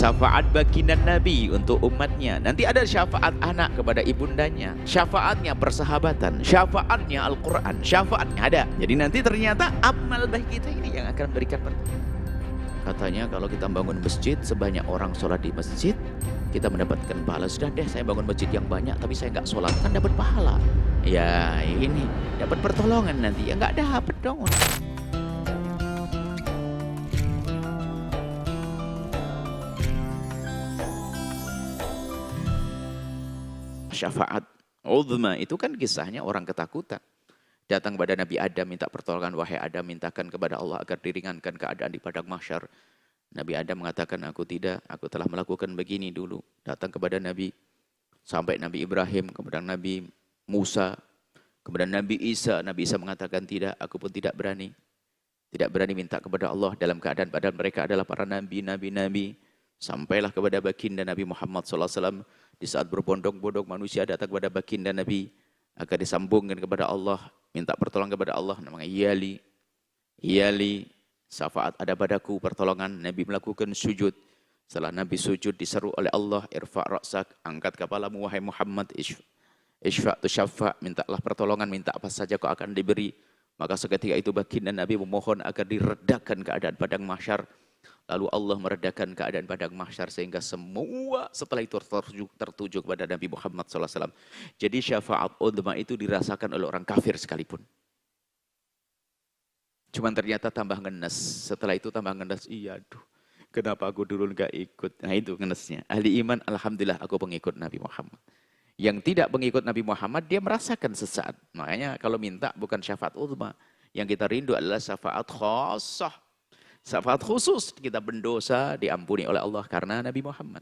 Syafaat baginda Nabi untuk umatnya. Nanti ada syafaat anak kepada ibundanya. Syafaatnya persahabatan. Syafaatnya Al-Quran. Syafaatnya ada. Jadi nanti ternyata amal baik kita ini yang akan memberikan berkah. Katanya kalau kita bangun masjid, sebanyak orang sholat di masjid, kita mendapatkan pahala. Sudah deh, saya bangun masjid yang banyak, tapi saya nggak sholat, kan dapat pahala. Ya ini, dapat pertolongan nanti. Ya nggak dapat dong. Syafaat uzma itu kan kisahnya orang ketakutan. Datang kepada Nabi Adam minta pertolongan, wahai Adam, mintakan kepada Allah agar diringankan keadaan di padang mahsyar. Nabi Adam mengatakan, aku tidak, aku telah melakukan begini dulu. Datang kepada Nabi, sampai Nabi Ibrahim, kemudian Nabi Musa, kemudian Nabi Isa. Nabi Isa mengatakan, tidak, aku pun tidak berani. Tidak berani minta kepada Allah dalam keadaan padahal mereka adalah para nabi. Sampailah kepada baginda Nabi Muhammad SAW. Di saat berbondong-bondong manusia datang kepada baginda Nabi agar disambungkan kepada Allah, minta pertolongan kepada Allah, namanya Iyali, syafaat ada padaku, pertolongan. Nabi melakukan sujud. Setelah Nabi sujud diseru oleh Allah, irfa' ra'sak, angkat kepalamu wahai Muhammad, isfa' tu syafa', mintalah pertolongan, minta apa saja kau akan diberi. Maka seketika itu baginda Nabi memohon agar diredakan keadaan padang mahsyar. Lalu Allah meredakan keadaan padang mahsyar sehingga semua setelah itu tertuju kepada Nabi Muhammad SAW. Jadi syafaat uzma itu dirasakan oleh orang kafir sekalipun. Cuman ternyata tambah ngenes. Setelah itu tambah ngenes. Iya, aduh, kenapa aku dulu nggak ikut? Nah itu ngenesnya. Ahli iman, alhamdulillah aku pengikut Nabi Muhammad. Yang tidak pengikut Nabi Muhammad, dia merasakan sesaat. Makanya kalau minta bukan syafaat uzma. Yang kita rindu adalah syafaat khosoh. Syafaat khusus, kita berdosa diampuni oleh Allah karena Nabi Muhammad.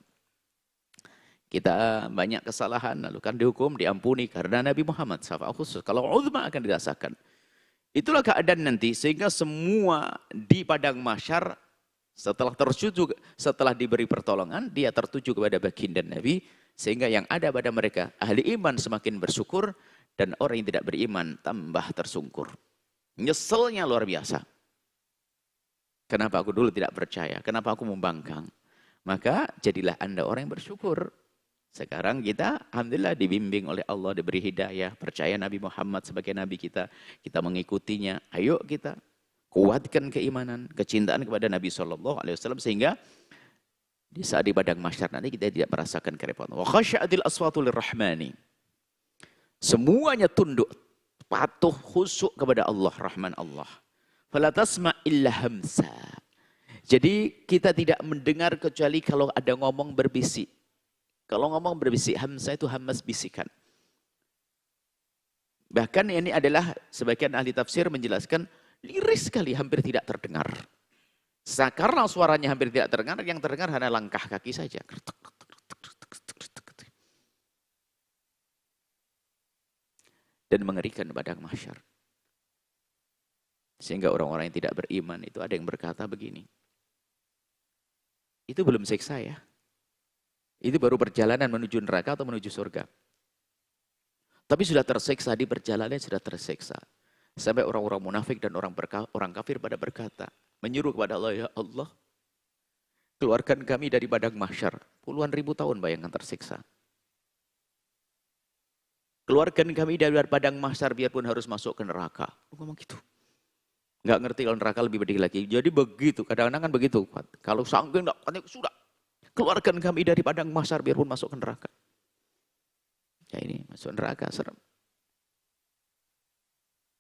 Kita banyak kesalahan, lalu kan dihukum, diampuni karena Nabi Muhammad. Syafaat khusus, kalau uzma akan dirasakan. Itulah keadaan nanti, sehingga semua di padang mahsyar setelah tertuju, setelah diberi pertolongan, dia tertuju kepada baginda Nabi, sehingga yang ada pada mereka, ahli iman semakin bersyukur, dan orang yang tidak beriman tambah tersungkur. Nyeselnya luar biasa. Kenapa aku dulu tidak percaya? Kenapa aku membangkang? Maka jadilah Anda orang yang bersyukur. Sekarang kita alhamdulillah dibimbing oleh Allah, diberi hidayah, percaya Nabi Muhammad sebagai Nabi kita. Kita mengikutinya. Ayo kita kuatkan keimanan, kecintaan kepada Nabi SAW. Sehingga di saat di padang mahsyar nanti kita tidak merasakan kerepotan. Wa khasya'atil aswatu lirrahmani. Semuanya tunduk, patuh, khusyuk kepada Allah, Rahman Allah. Fala tasma' illa hamsa. Jadi kita tidak mendengar kecuali kalau ada ngomong berbisik. Kalau ngomong berbisik, hamsa itu hamas bisikan. Bahkan ini adalah sebagian ahli tafsir menjelaskan liris sekali, hampir tidak terdengar. Karena suaranya hampir tidak terdengar, yang terdengar hanya langkah kaki saja. Dan mengerikan padang mahsyar. Sehingga orang-orang yang tidak beriman itu ada yang berkata begini. Itu belum siksa ya. Itu baru perjalanan menuju neraka atau menuju surga. Tapi sudah tersiksa, di perjalanan sudah tersiksa. Sampai orang-orang munafik dan orang kafir pada berkata, menyuruh kepada Allah, ya Allah, keluarkan kami dari padang mahsyar. Puluhan ribu tahun bayangkan tersiksa. Keluarkan kami dari padang mahsyar biarpun harus masuk ke neraka. Ngomong gitu. Nggak ngerti kalau neraka lebih pedih lagi. Jadi begitu, kadang-kadang kan begitu. Kalau sangking sudah, keluarkan kami dari padang mahsyar biarpun masuk ke neraka. Ya ini masuk neraka, serem.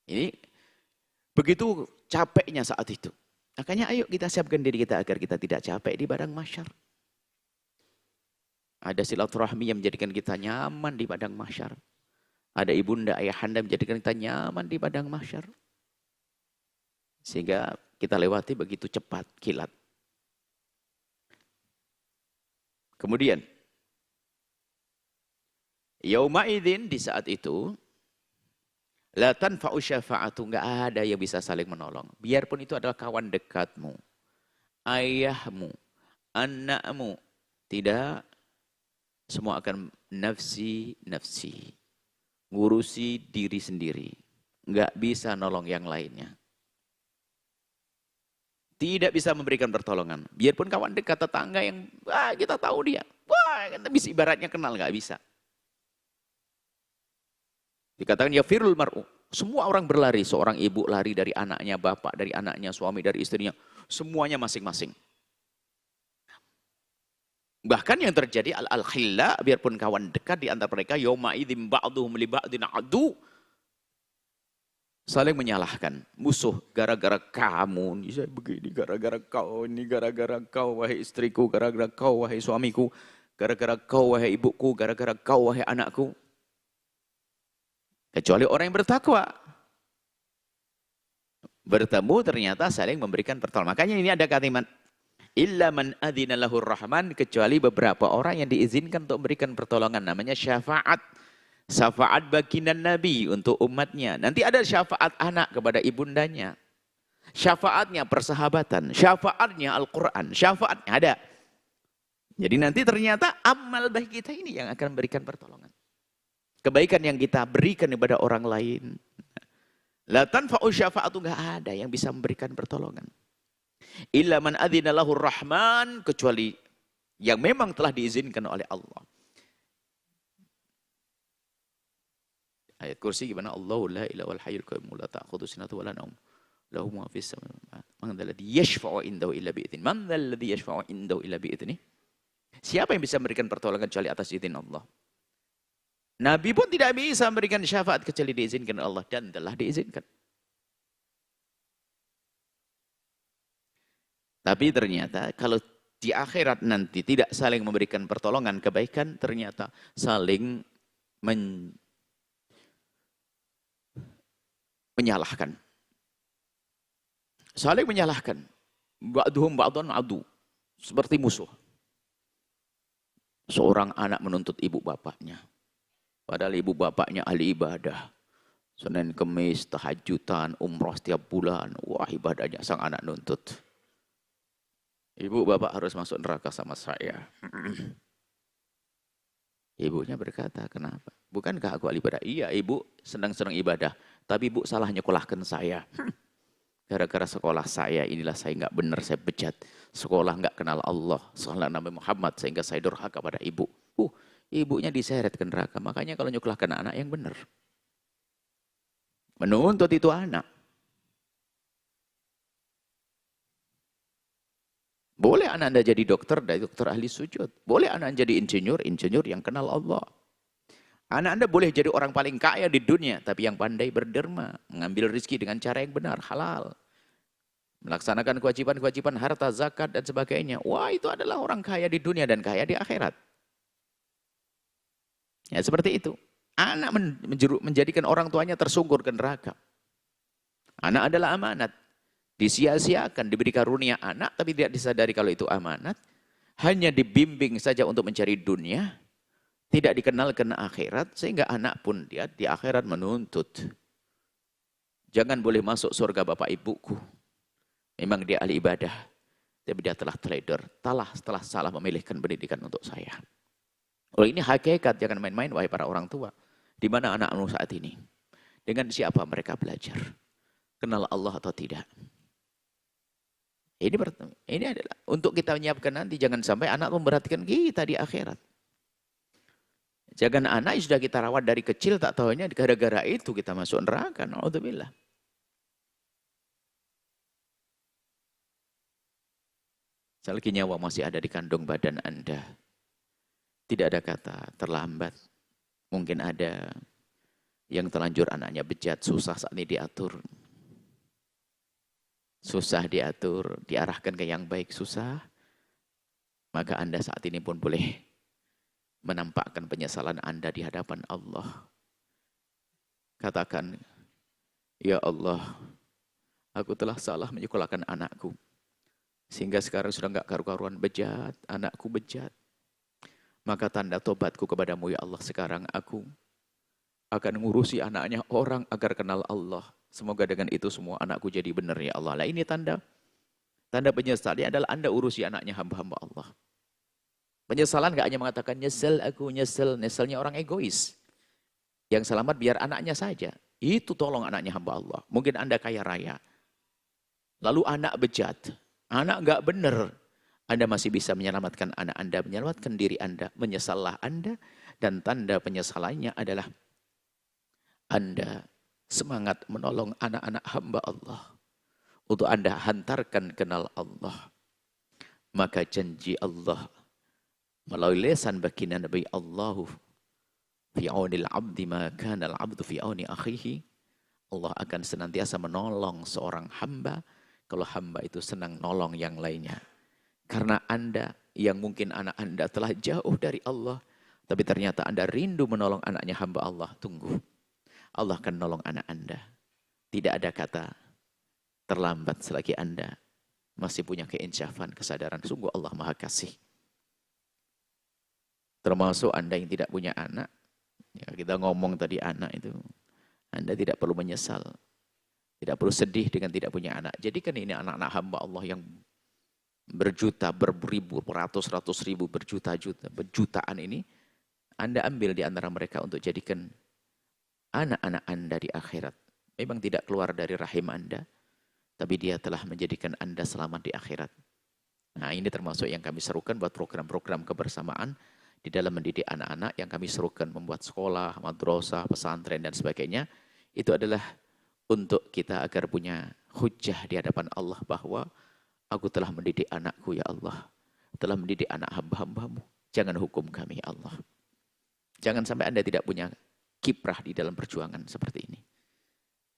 Ini begitu capeknya saat itu. Makanya ayo kita siapkan diri kita agar kita tidak capek di padang mahsyar. Ada silaturahmi yang menjadikan kita nyaman di padang mahsyar. Ada ibunda, ayahanda menjadikan kita nyaman di padang mahsyar. Sehingga kita lewati begitu cepat, kilat. Kemudian, yauma idzin, di saat itu, la tanfa'u syafa'atu, enggak ada yang bisa saling menolong. Biarpun itu adalah kawan dekatmu, ayahmu, anakmu, tidak, semua akan nafsi, ngurusi diri sendiri. Enggak bisa nolong yang lainnya. Tidak bisa memberikan pertolongan. Biarpun kawan dekat, tetangga yang kita tahu dia. Wah, kita bisa ibaratnya kenal, nggak bisa. Dikatakan ya firul mar'u. Semua orang berlari. Seorang ibu lari dari anaknya, bapak dari anaknya, suami dari istrinya. Semuanya masing-masing. Bahkan yang terjadi al-khilla, biarpun kawan dekat di antara mereka, yawma idzin ba'duhum li ba'din adu. Saling menyalahkan musuh gara-gara kamu, saya begini gara-gara kau, ini gara-gara kau wahai istriku, gara-gara kau wahai suamiku, gara-gara kau wahai ibuku, gara-gara kau wahai anakku. Kecuali orang yang bertakwa. Bertemu ternyata saling memberikan pertolongan. Makanya ini ada kalimat illa man adzina lahur rahman, kecuali beberapa orang yang diizinkan untuk memberikan pertolongan, namanya syafaat. Syafaat baginda Nabi untuk umatnya. Nanti ada syafaat anak kepada ibundanya. Syafaatnya persahabatan. Syafaatnya Al-Quran. Syafaatnya ada. Jadi nanti ternyata amal baik kita ini yang akan memberikan pertolongan. Kebaikan yang kita berikan kepada orang lain. La tanfa'u syafa'atu, nggak ada yang bisa memberikan pertolongan. Illa man adzina lahur rahman, kecuali yang memang telah diizinkan oleh Allah. Ayat kursi gimana? Allahu la ilaha wal hayyul qayyum la ta'khudhu sinatun wa la nawm. Lahu ma fis samawati. Man dzal ladzi yashfa'u indahu illa bi idznih. Man dzal ladzi yashfa'u indahu illa bi idznih. Siapa yang bisa memberikan pertolongan kecuali atas izin Allah? Nabi pun tidak bisa memberikan syafaat kecuali diizinkan Allah, dan telah diizinkan. Tapi ternyata kalau di akhirat nanti tidak saling memberikan pertolongan kebaikan, ternyata saling menyalahkan. Saling menyalahkan. Ba'duhum ba'dan adu. Seperti musuh. Seorang anak menuntut ibu bapaknya. Padahal ibu bapaknya ahli ibadah. Senin, Kemis, tahajudan, umroh setiap bulan. Wah, ibadahnya sang anak nuntut. Ibu bapak harus masuk neraka sama saya. Ibunya berkata, kenapa? Bukankah aku ahli ibadah? Iya, ibu senang-senang ibadah. Tapi ibu salah nyekolahkan saya. Gara-gara sekolah saya, inilah saya nggak benar, saya bejat. Sekolah nggak kenal Allah, sekolah Nabi Muhammad, sehingga saya durhaka pada ibu. Ibunya diseret ke neraka. Makanya kalau nyekolahkan anak yang benar. Menuntut itu anak. Boleh anak Anda jadi dokter, dokter ahli sujud. Boleh anak Anda jadi insinyur, insinyur yang kenal Allah. Anak Anda boleh jadi orang paling kaya di dunia, tapi yang pandai berderma, mengambil rezeki dengan cara yang benar, halal. Melaksanakan kewajiban-kewajiban harta, zakat, dan sebagainya. Wah, itu adalah orang kaya di dunia dan kaya di akhirat. Ya, seperti itu. Anak menjadikan orang tuanya tersungkur ke neraka. Anak adalah amanat. Disia-siakan, diberi karunia anak, tapi tidak disadari kalau itu amanat. Hanya dibimbing saja untuk mencari dunia. Tidak dikenalkan akhirat, sehingga anak pun dia di akhirat menuntut. Jangan boleh masuk surga bapak ibuku. Memang dia ahli ibadah. Tapi dia telah teledor. Setelah salah memilihkan pendidikan untuk saya. Oh, ini hakikat, jangan main-main wahai para orang tua. Di mana anak-anakmu saat ini? Dengan siapa mereka belajar? Kenal Allah atau tidak? Ini adalah untuk kita menyiapkan nanti, jangan sampai anak memberatkan kita di akhirat. Jangan anak yang sudah kita rawat dari kecil, tak tahunya gara-gara itu kita masuk neraka. Na'udzubillah. Selagi nyawa masih ada di kandung badan Anda, tidak ada kata terlambat. Mungkin ada yang terlanjur anaknya bejat, susah saat ini diatur. Susah diatur, diarahkan ke yang baik, susah. Maka Anda saat ini pun boleh menampakkan penyesalan Anda di hadapan Allah. Katakan, ya Allah, aku telah salah menyekolahkan anakku. Sehingga sekarang sudah enggak karu-karuan, bejat, anakku bejat. Maka tanda tobatku kepadamu, ya Allah, sekarang aku akan ngurusi anaknya orang agar kenal Allah. Semoga dengan itu semua anakku jadi benar, ya Allah. Lah ini tanda penyesalan adalah Anda urusi anaknya hamba-hamba Allah. Penyesalan gak hanya mengatakan nyesel aku, nyeselnya orang egois. Yang selamat biar anaknya saja. Itu tolong anaknya hamba Allah. Mungkin Anda kaya raya. Lalu anak bejat. Anak nggak benar. Anda masih bisa menyelamatkan anak Anda, menyelamatkan diri Anda, menyesallah Anda. Dan tanda penyesalannya adalah Anda semangat menolong anak-anak hamba Allah. Untuk Anda hantarkan kenal Allah. Maka janji Allah melalui lisan baginda Nabi Allahu fi aunil abdi ma kana al-abdu fi auni akhihi. Allah akan senantiasa menolong seorang hamba kalau hamba itu senang nolong yang lainnya. Karena Anda yang mungkin anak Anda telah jauh dari Allah, tapi ternyata Anda rindu menolong anaknya hamba Allah. Tunggu. Allah akan nolong anak Anda. Tidak ada kata terlambat selagi Anda masih punya keinsyafan, kesadaran. Sungguh Allah Maha Kasih. Termasuk Anda yang tidak punya anak. Ya, kita ngomong tadi anak itu. Anda tidak perlu menyesal. Tidak perlu sedih dengan tidak punya anak. Jadi kan ini anak-anak hamba Allah yang berjuta, beribu, ratus ribu, berjutaan ini. Anda ambil di antara mereka untuk jadikan anak-anak Anda di akhirat. Memang tidak keluar dari rahim Anda. Tapi dia telah menjadikan Anda selamat di akhirat. Nah ini termasuk yang kami serukan buat program-program kebersamaan. Di dalam mendidik anak-anak yang kami serukan membuat sekolah, madrasah, pesantren dan sebagainya. Itu adalah untuk kita agar punya hujah di hadapan Allah bahwa aku telah mendidik anakku ya Allah. Telah mendidik anak hamba-hambamu. Jangan hukum kami ya Allah. Jangan sampai Anda tidak punya kiprah di dalam perjuangan seperti ini.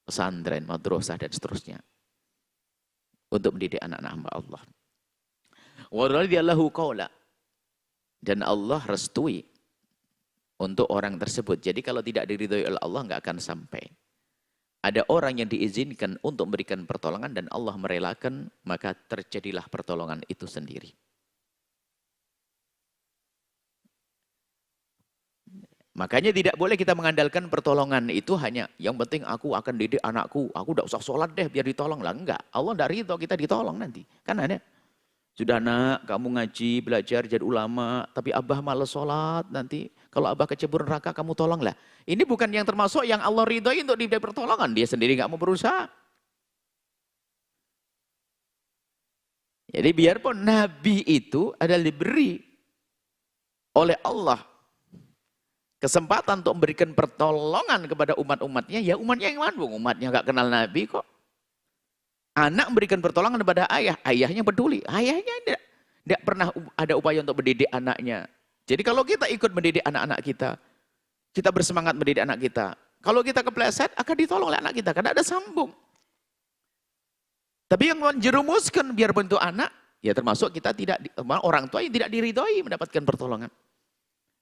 Pesantren, madrasah dan seterusnya. Untuk mendidik anak-anak hamba Allah. Wa radiyallahu qawla. Dan Allah restui untuk orang tersebut. Jadi kalau tidak diridhoi oleh Allah nggak akan sampai. Ada orang yang diizinkan untuk memberikan pertolongan dan Allah merelakan, maka terjadilah pertolongan itu sendiri. Makanya tidak boleh kita mengandalkan pertolongan itu hanya yang penting aku akan didik anakku, aku udah usah sholat deh biar ditolong lah. Enggak, Allah tidak ridho kita ditolong nanti. Kan ada. Sudah nak, kamu ngaji, belajar, jadi ulama, tapi abah malas sholat nanti. Kalau abah kecebur neraka, kamu tolonglah. Ini bukan yang termasuk yang Allah ridhoi untuk diberi pertolongan. Dia sendiri nggak mau berusaha. Jadi biarpun Nabi itu adalah diberi oleh Allah kesempatan untuk memberikan pertolongan kepada umat-umatnya, ya umatnya yang mana? Umatnya nggak kenal Nabi kok. Anak memberikan pertolongan kepada ayah, ayahnya peduli. Ayahnya tidak pernah ada upaya untuk mendidik anaknya. Jadi kalau kita ikut mendidik anak-anak kita, kita bersemangat mendidik anak kita. Kalau kita kepleset, akan ditolong oleh anak kita, karena ada sambung. Tapi yang menjerumuskan biar bentuk anak, ya termasuk kita tidak, orang tua yang tidak diridhoi mendapatkan pertolongan.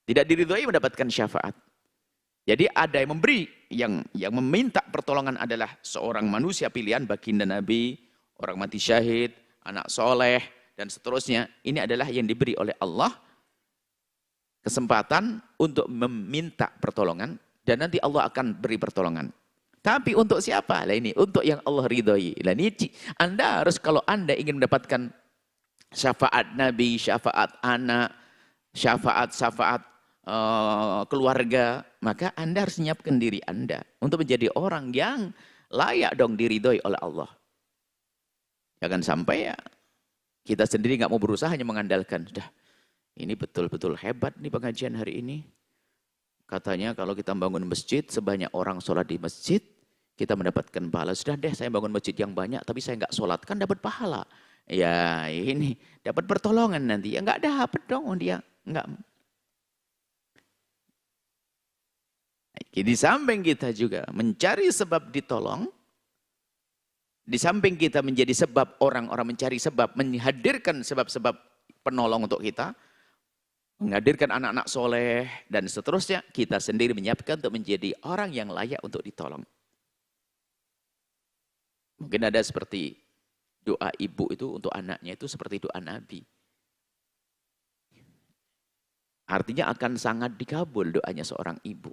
Tidak diridhoi mendapatkan syafaat. Jadi ada yang memberi, yang meminta pertolongan adalah seorang manusia pilihan, baginda Nabi, orang mati syahid, anak soleh, dan seterusnya. Ini adalah yang diberi oleh Allah kesempatan untuk meminta pertolongan, dan nanti Allah akan beri pertolongan. Tapi untuk siapa? Lah ini, untuk yang Allah ridhoi. Lah ini, Anda harus kalau Anda ingin mendapatkan syafaat Nabi, syafaat anak, syafaat keluarga, maka Anda harus menyiapkan diri Anda untuk menjadi orang yang layak dong diridhoi oleh Allah. Jangan sampai ya kita sendiri nggak mau berusaha, hanya mengandalkan. Sudah, ini betul-betul hebat nih pengajian hari ini. Katanya kalau kita bangun masjid, sebanyak orang sholat di masjid, kita mendapatkan pahala. Sudah deh, saya bangun masjid yang banyak, tapi saya nggak sholat, kan dapat pahala. Ya ini dapat pertolongan nanti. Ya nggak dapat dong dia, nggak. Di samping kita juga mencari sebab ditolong, di samping kita menjadi sebab orang-orang mencari sebab, menghadirkan sebab-sebab penolong untuk kita, menghadirkan anak-anak soleh, dan seterusnya, kita sendiri menyiapkan untuk menjadi orang yang layak untuk ditolong. Mungkin ada seperti doa ibu itu untuk anaknya itu seperti doa Nabi. Artinya akan sangat dikabul doanya seorang ibu.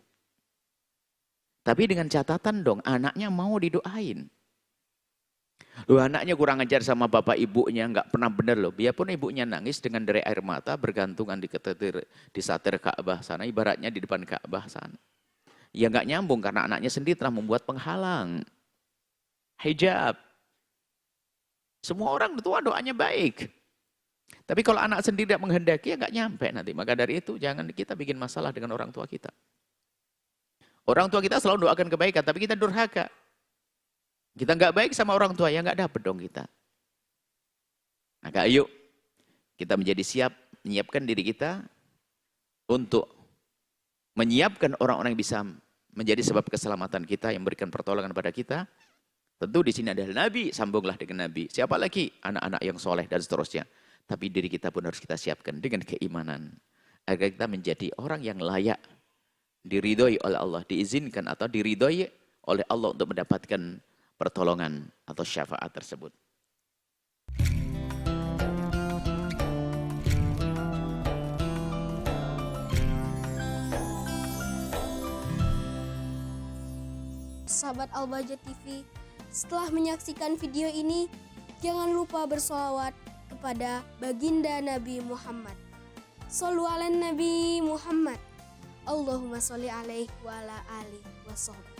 Tapi dengan catatan dong, anaknya mau didoain. Loh, anaknya kurang ajar sama bapak ibunya, nggak pernah benar loh. Biarpun ibunya nangis dengan derai air mata, bergantungan di satir Ka'bah sana, ibaratnya di depan Ka'bah sana. Ya nggak nyambung karena anaknya sendiri telah membuat penghalang. Hijab. Semua orang tua doanya baik. Tapi kalau anak sendiri tidak menghendaki, ya nggak nyampe nanti. Maka dari itu jangan kita bikin masalah dengan orang tua kita. Orang tua kita selalu doakan kebaikan, tapi kita durhaka. Kita nggak baik sama orang tua, ya nggak dapet dong kita. Maka ayo kita menjadi siap, menyiapkan diri kita untuk menyiapkan orang-orang yang bisa menjadi sebab keselamatan kita, yang memberikan pertolongan pada kita. Tentu di sini adalah Nabi, sambunglah dengan Nabi. Siapa lagi? Anak-anak yang soleh dan seterusnya. Tapi diri kita pun harus kita siapkan dengan keimanan. Agar kita menjadi orang yang layak, diridhoi oleh Allah, diizinkan atau diridhoi oleh Allah untuk mendapatkan pertolongan atau syafaat tersebut. Sahabat Al-Bahjah TV, setelah menyaksikan video ini, jangan lupa bersolawat kepada baginda Nabi Muhammad. Shollu ala Nabi Muhammad. Allahumma sholli alaihi wa ala alihi wa sahbihi.